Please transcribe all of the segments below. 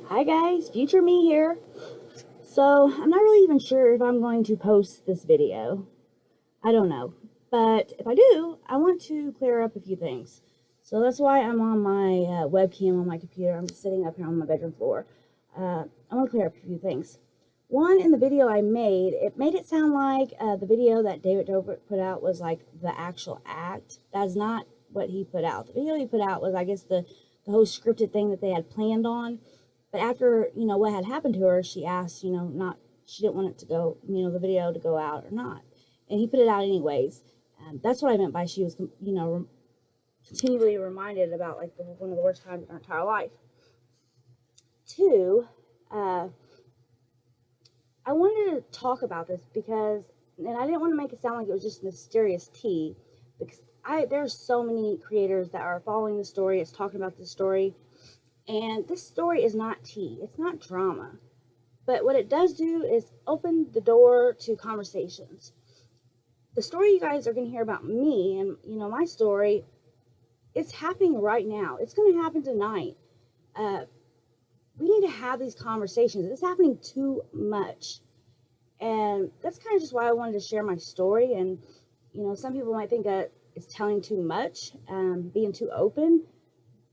Hi guys, future me here. So, I'm not really even sure if I'm going to post this video. I don't know. But if I do, I want to clear up a few things. So that's why I'm on my webcam on my computer. I'm just sitting up here on my bedroom floor. I want to clear up a few things. One, in the video I made, it made it sound like the video that David Dobrik put out was like the actual act. That's not what he put out. The video he put out was, I guess, the whole scripted thing that they had planned on. But after, what had happened to her, she asked, she didn't want it to go, the video to go out or not. And he put it out anyways. That's what I meant by she was, continually reminded about like one of the worst times in her entire life. Two, I wanted to talk about this because, and I didn't want to make it sound like it was just mysterious tea, because there's so many creators that are following the story, it's talking about this story, and this story is not tea, it's not drama. But what it does do is open the door to conversations. The story you guys are going to hear about me and, my story, it's happening right now. It's going to happen tonight. We need to have these conversations. It's happening too much. And that's kind of just why I wanted to share my story. And, some people might think that it's telling too much, being too open.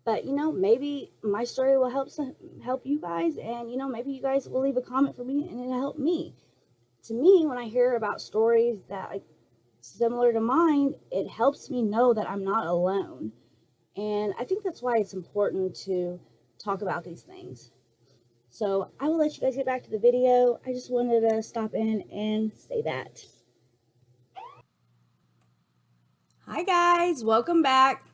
But, maybe my story will help you guys. And, maybe you guys will leave a comment for me and it'll help me. To me, when I hear about stories that like similar to mine, it helps me know that I'm not alone. And I think that's why it's important to talk about these things. So I will let you guys get back to the video. I just wanted to stop in and say that. Hi guys, welcome back.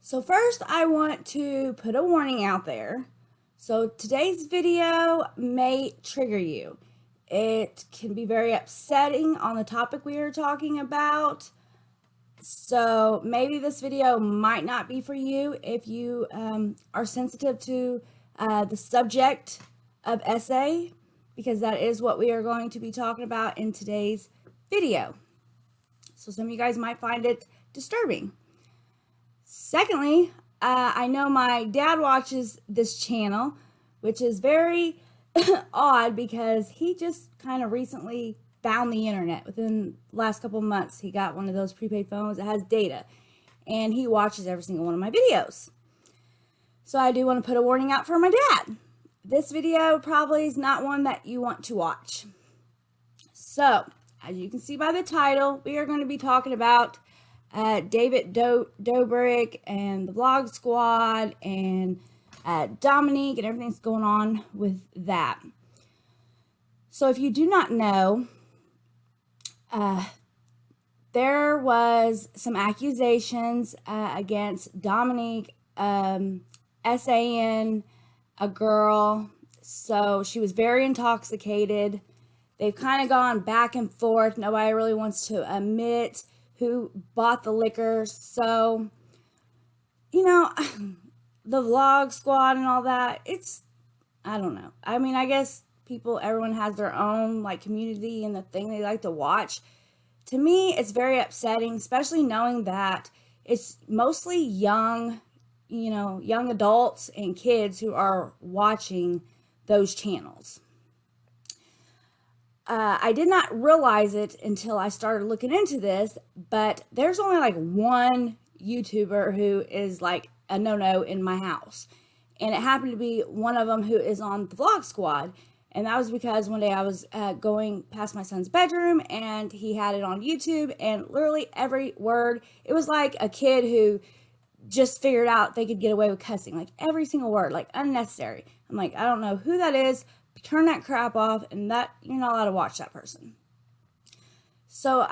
So first I want to put a warning out there. So today's video may trigger you. It can be very upsetting on the topic we are talking about. So maybe this video might not be for you if you are sensitive to the subject of SA, because that is what we are going to be talking about in today's video. So some of you guys might find it disturbing. Secondly, I know my dad watches this channel, which is very odd because he just kind of recently found the internet. Within the last couple of months, he got one of those prepaid phones that has data, and he watches every single one of my videos. So I do want to put a warning out for my dad. This video probably is not one that you want to watch. So, as you can see by the title, we are going to be talking about David Dobrik and the Vlog Squad and Dominique and everything that's going on with that. So if you do not know, there was some accusations against Dominique SAing a girl. So she was very intoxicated. They've kind of gone back and forth. Nobody really wants to admit who bought the liquor. So, the Vlog Squad and all that, I don't know. I mean, I guess everyone has their own like community and the thing they like to watch. To me, it's very upsetting, especially knowing that it's mostly young adults and kids who are watching those channels. I did not realize it until I started looking into this, but there's only like one YouTuber who is like a no-no in my house. And it happened to be one of them who is on the Vlog Squad. And that was because one day I was going past my son's bedroom and he had it on YouTube, and literally every word, it was like a kid who just figured out they could get away with cussing, like every single word, like unnecessary. I'm like, I don't know who that is. Turn that crap off, and that you're not allowed to watch that person. So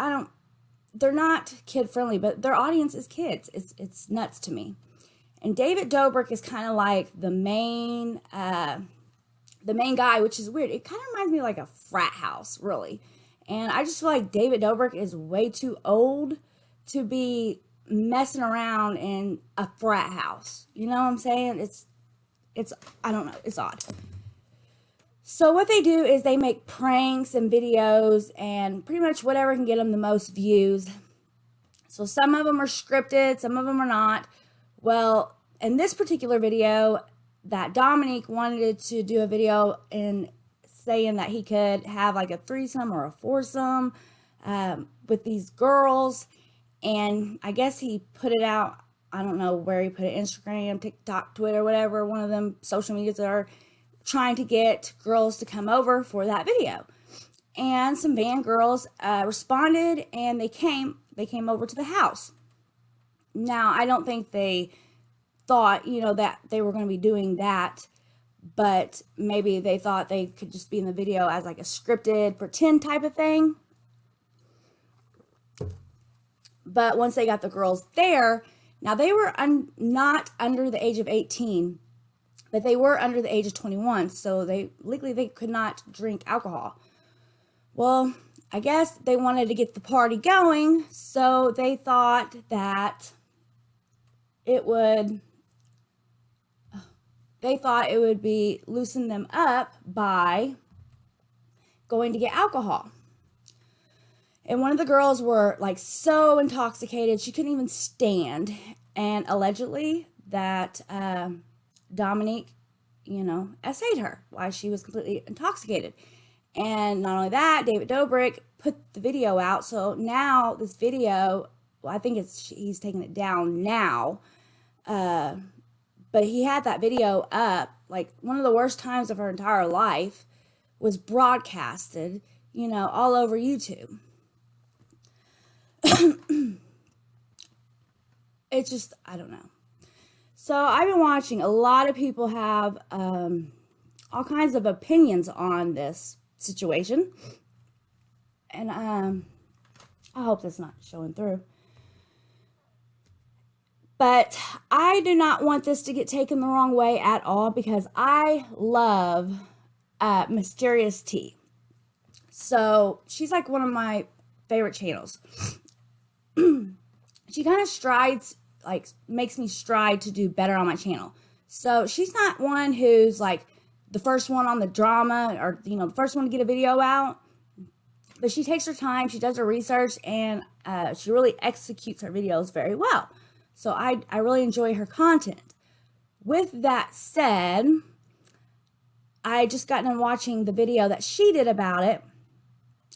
they're not kid friendly, but their audience is kids. It's nuts to me. And David Dobrik is kind of like the main guy, which is weird. It kind of reminds me of like a frat house, really. And I just feel like David Dobrik is way too old to be messing around in a frat house. You know what I'm saying? It's I don't know. It's odd. So what they do is they make pranks and videos and pretty much whatever can get them the most views. So some of them are scripted, some of them are not. Well, in this particular video, that Dominique wanted to do a video and saying that he could have like a threesome or a foursome with these girls. And I guess he put it out, I don't know where he put it, Instagram, TikTok, Twitter, whatever, one of them social medias that are trying to get girls to come over for that video. And some band girls responded, and they came over to the house. Now, I don't think they thought, that they were going to be doing that, but maybe they thought they could just be in the video as like a scripted pretend type of thing. But once they got the girls there, now they were not under the age of 18, but they were under the age of 21, so legally they could not drink alcohol. Well, I guess they wanted to get the party going, so they thought that it would be loosen them up by going to get alcohol. And one of the girls were like so intoxicated she couldn't even stand, and allegedly that Dominique, essayed her while she was completely intoxicated. And not only that, David Dobrik put the video out. So now this video, well, I think he's taking it down now. But he had that video up, like one of the worst times of her entire life was broadcasted, all over YouTube. It's just, I don't know. So I've been watching, a lot of people have all kinds of opinions on this situation. And I hope that's not showing through. But I do not want this to get taken the wrong way at all, because I love Mysterious Tea. So she's like one of my favorite channels. She kind of strides, like makes me stride to do better on my channel. So she's not one who's like the first one on the drama, or the first one to get a video out. But she takes her time, she does her research, and she really executes her videos very well. So I really enjoy her content. With that said, I just got done watching the video that she did about it.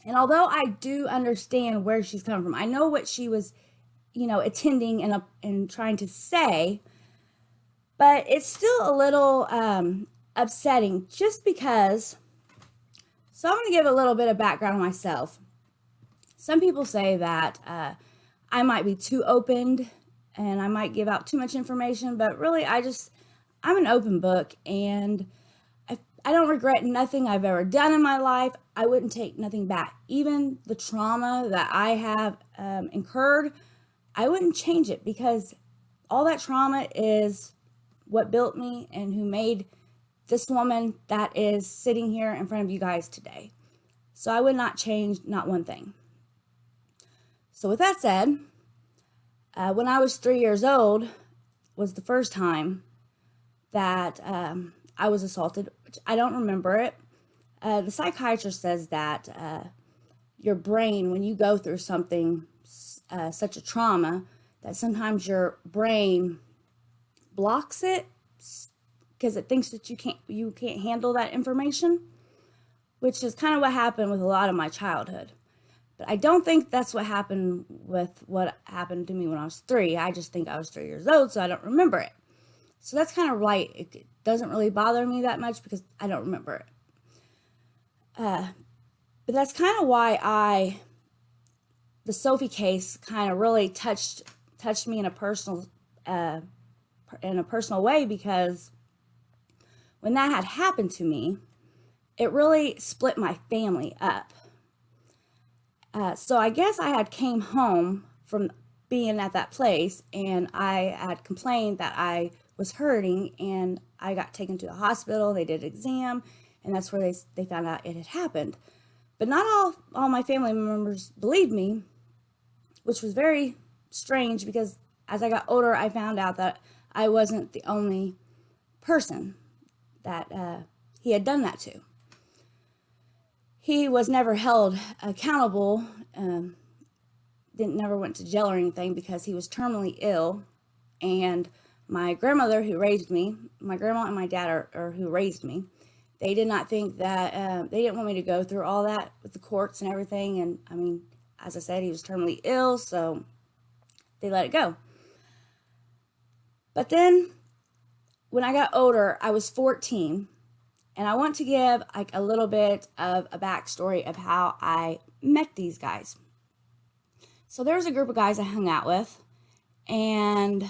And although I do understand where she's coming from, I know what she was, attending and trying to say, but it's still a little upsetting just because. So I'm going to give a little bit of background on myself. Some people say that I might be too opened and I might give out too much information, but really I'm an open book, and I don't regret nothing I've ever done in my life. I wouldn't take nothing back. Even the trauma that I have incurred, I wouldn't change it, because all that trauma is what built me and who made this woman that is sitting here in front of you guys today. So I would not change not one thing. So with that said, when I was 3 years old was the first time that I was assaulted, which I don't remember it. The psychiatrist says that your brain, when you go through something, such a trauma, that sometimes your brain blocks it because it thinks that you can't handle that information, which is kind of what happened with a lot of my childhood. But I don't think that's what happened with what happened to me when I was 3. I just think I was 3 years old, so I don't remember it. So that's kind of right. It doesn't really bother me that much because I don't remember it. But that's kind of why the Sophie case kind of really touched me in a personal way, because when that had happened to me, it really split my family up. So I guess I had came home from being at that place, and I had complained that I was hurting, and I got taken to the hospital. They did an exam, and that's where they found out it had happened. But not all my family members believed me, which was very strange, because as I got older, I found out that I wasn't the only person that he had done that to. He was never held accountable, never went to jail or anything, because he was terminally ill, and my grandmother who raised me, my grandma and my dad are who raised me, they did not think that, they didn't want me to go through all that with the courts and everything. And I mean, as I said, he was terminally ill, so they let it go. But then when I got older, I was 14, and I want to give like a little bit of a backstory of how I met these guys. So there was a group of guys I hung out with, and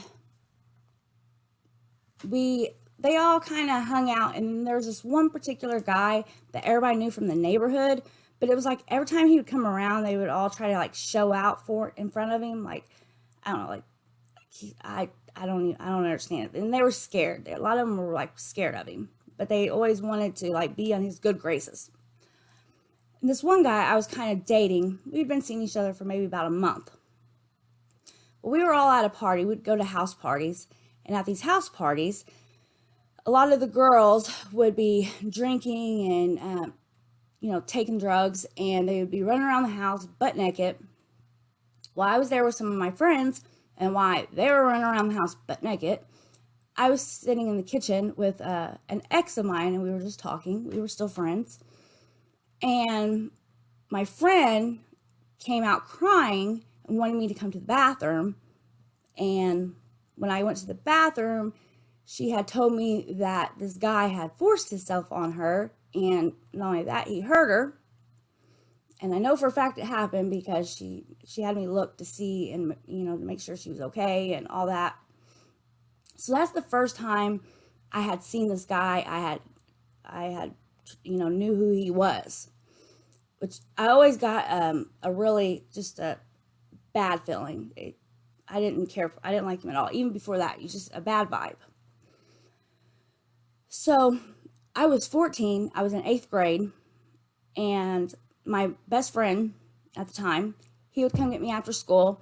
they all kind of hung out, and there was this one particular guy that everybody knew from the neighborhood, but it was like every time he would come around, they would all try to like show out for in front of him, like I don't know, like I don't understand it. And they were scared. A lot of them were like scared of him, but they always wanted to like be on his good graces. And this one guy I was kind of dating, we'd been seeing each other for maybe about a month. Well, we were all at a party. We'd go to house parties, and at these house parties, a lot of the girls would be drinking and taking drugs, and they would be running around the house butt naked. While I was there with some of my friends, and while they were running around the house butt naked, I was sitting in the kitchen with an ex of mine, and we were just talking. We were still friends. And my friend came out crying and wanted me to come to the bathroom. And when I went to the bathroom, she had told me that this guy had forced himself on her, and not only that, he hurt her. And I know for a fact it happened because she had me look to see and, to make sure she was okay and all that. So that's the first time I had seen this guy. I had knew who he was, which I always got a really just a bad feeling. I didn't like him at all. Even before that, he was just a bad vibe. So I was 14, I was in 8th grade, and my best friend at the time, he would come get me after school.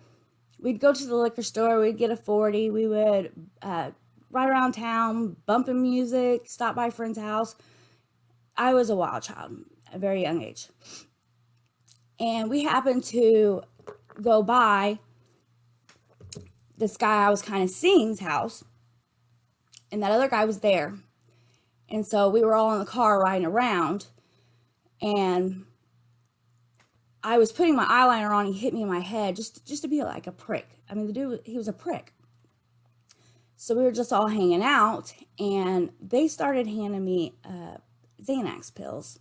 We'd go to the liquor store, we'd get a 40, we would ride around town, bumping music, stop by a friend's house. I was a wild child at a very young age. And we happened to go by this guy I was kind of seeing's house, and that other guy was there. And so we were all in the car riding around, and I was putting my eyeliner on. He hit me in my head just to be like a prick. I mean, the dude, he was a prick. So we were just all hanging out, and they started handing me Xanax pills.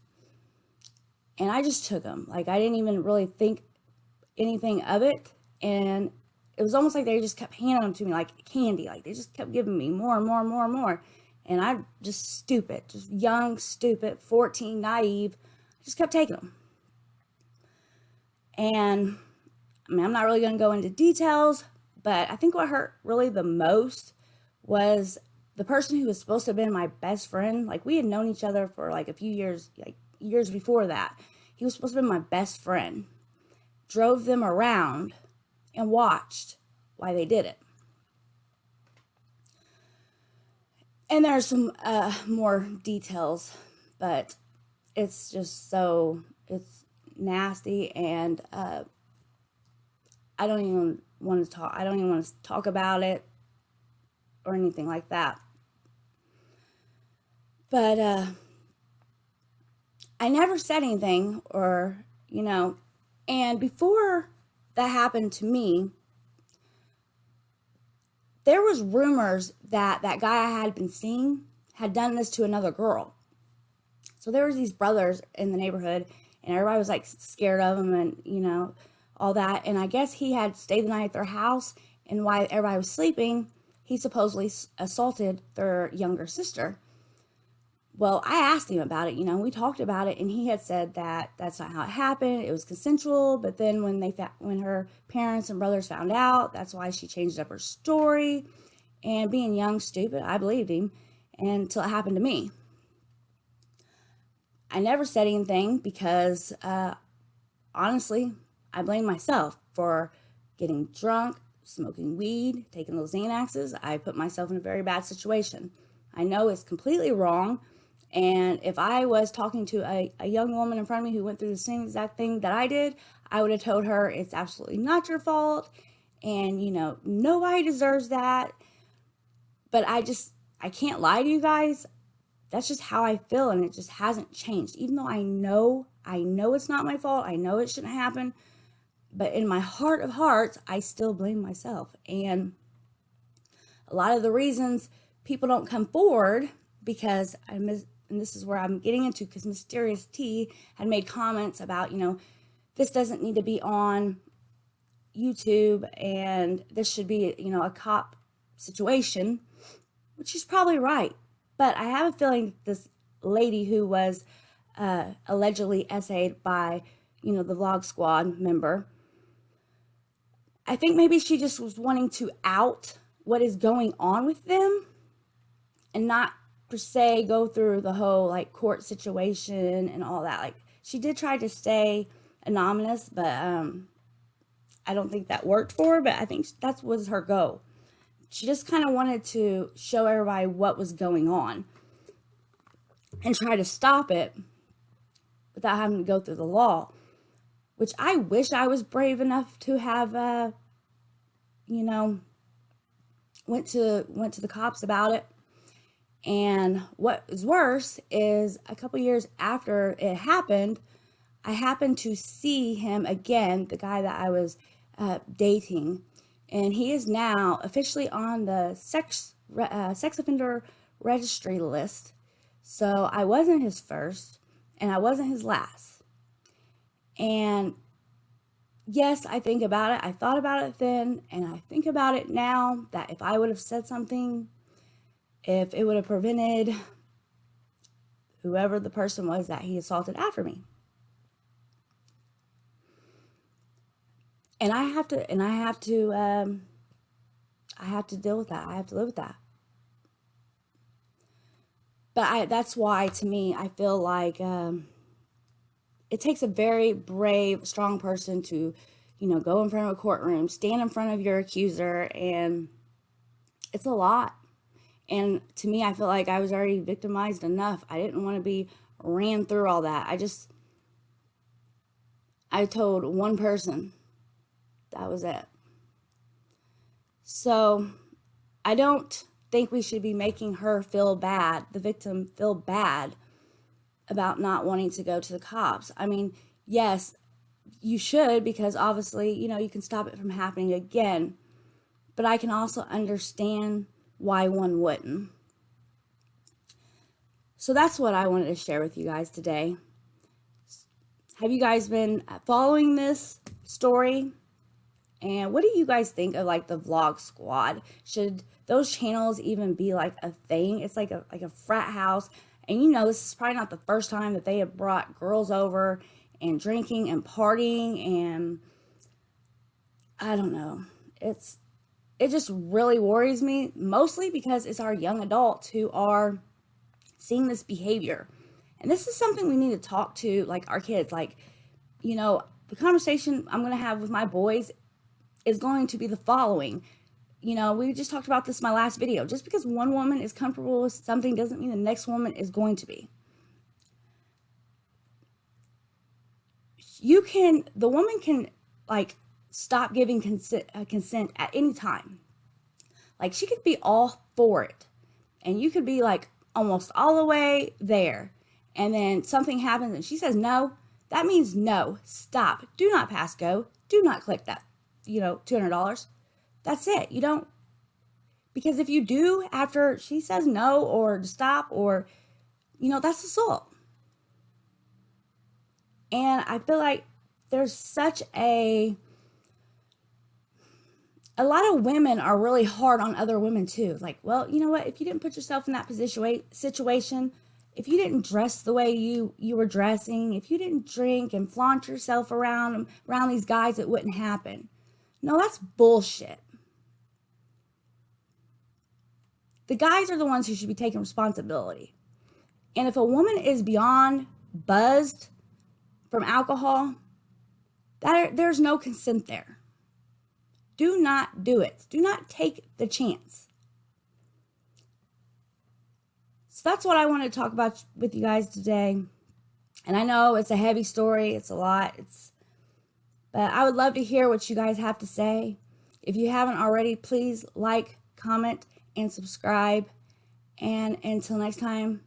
And I just took them. Like, I didn't even really think anything of it. And it was almost like they just kept handing them to me like candy. Like, they just kept giving me more and more and more and more. And I just stupid, just young, stupid, 14, naive, just kept taking them. And I mean, I'm not really going to go into details, but I think what hurt really the most was the person who was supposed to have been my best friend. Like, we had known each other for like a few years, like years before that. He was supposed to be my best friend. Drove them around and watched why they did it. And there's some more details, but it's just it's nasty, and I don't even want to talk about it or anything like that. But I never said anything, or and before that happened to me, there was rumors that that guy I had been seeing had done this to another girl. So there was these brothers in the neighborhood, and everybody was like scared of him, and all that. And I guess he had stayed the night at their house, and while everybody was sleeping, he supposedly assaulted their younger sister. Well, I asked him about it, we talked about it, and he had said that that's not how it happened. It was consensual, but then when her parents and brothers found out, that's why she changed up her story. And being young, stupid, I believed him until it happened to me. I never said anything because, honestly, I blame myself for getting drunk, smoking weed, taking those Xanaxes. I put myself in a very bad situation. I know it's completely wrong. And if I was talking to a young woman in front of me who went through the same exact thing that I did, I would have told her it's absolutely not your fault. And, nobody deserves that. But I can't lie to you guys. That's just how I feel, and it just hasn't changed. Even though I know it's not my fault. I know it shouldn't happen. But in my heart of hearts, I still blame myself. And a lot of the reasons people don't come forward, because and this is where I'm getting into, because Mysterious T had made comments about, this doesn't need to be on YouTube, and this should be, a cop situation, which she's probably right. But I have a feeling this lady who was allegedly essayed by, the Vlog Squad member, I think maybe she just was wanting to out what is going on with them and not per se go through the whole like court situation and all that. Like, she did try to stay anonymous, but I don't think that worked for her. But I think that was her goal. She just kind of wanted to show everybody what was going on and try to stop it without having to go through the law, which I wish I was brave enough to have, went to the cops about it. And what is worse is a couple years after it happened, I happened to see him again, the guy that I was dating, and he is now officially on the sex offender registry list. So I wasn't his first, and I wasn't his last. And yes, I think about it. I thought about it then, and I think about it now, that if I would have said something, if it would have prevented whoever the person was that he assaulted after me. And I have to deal with that. I have to live with that. But that's why, to me, I feel like it takes a very brave, strong person to, go in front of a courtroom, stand in front of your accuser, and it's a lot. And to me, I feel like I was already victimized enough. I didn't want to be ran through all that. I told one person. That was it. So I don't think we should be making her feel bad, the victim feel bad about not wanting to go to the cops. I mean, yes, you should, because obviously, you can stop it from happening again. But I can also understand why one wouldn't. So that's what I wanted to share with you guys today. Have you guys been following this story? And what do you guys think of like the Vlog Squad? Should those channels even be like a thing? It's like a frat house. And this is probably not the first time that they have brought girls over and drinking and partying, and I don't know. It just really worries me, mostly because it's our young adults who are seeing this behavior. And this is something we need to talk to, like, our kids. Like, the conversation I'm going to have with my boys is going to be the following. We just talked about this in my last video. Just because one woman is comfortable with something doesn't mean the next woman is going to be. The woman can, like, stop giving consent at any time. Like, she could be all for it, and you could be like almost all the way there, and then something happens and she says no. That means no. Stop. Do not pass go. Do not click that, $200. That's it. You don't, because if you do after she says no or stop, or, that's assault. And I feel like there's such a lot of women are really hard on other women too. Like, well, you know what? If you didn't put yourself in that situation, if you didn't dress the way you were dressing, if you didn't drink and flaunt yourself around these guys, it wouldn't happen. No, that's bullshit. The guys are the ones who should be taking responsibility. And if a woman is beyond buzzed from alcohol, there's no consent there. Do not do it. Do not take the chance. So that's what I wanted to talk about with you guys today. And I know it's a heavy story. It's a lot. But I would love to hear what you guys have to say. If you haven't already, please like, comment, and subscribe. And until next time,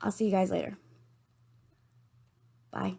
I'll see you guys later. Bye.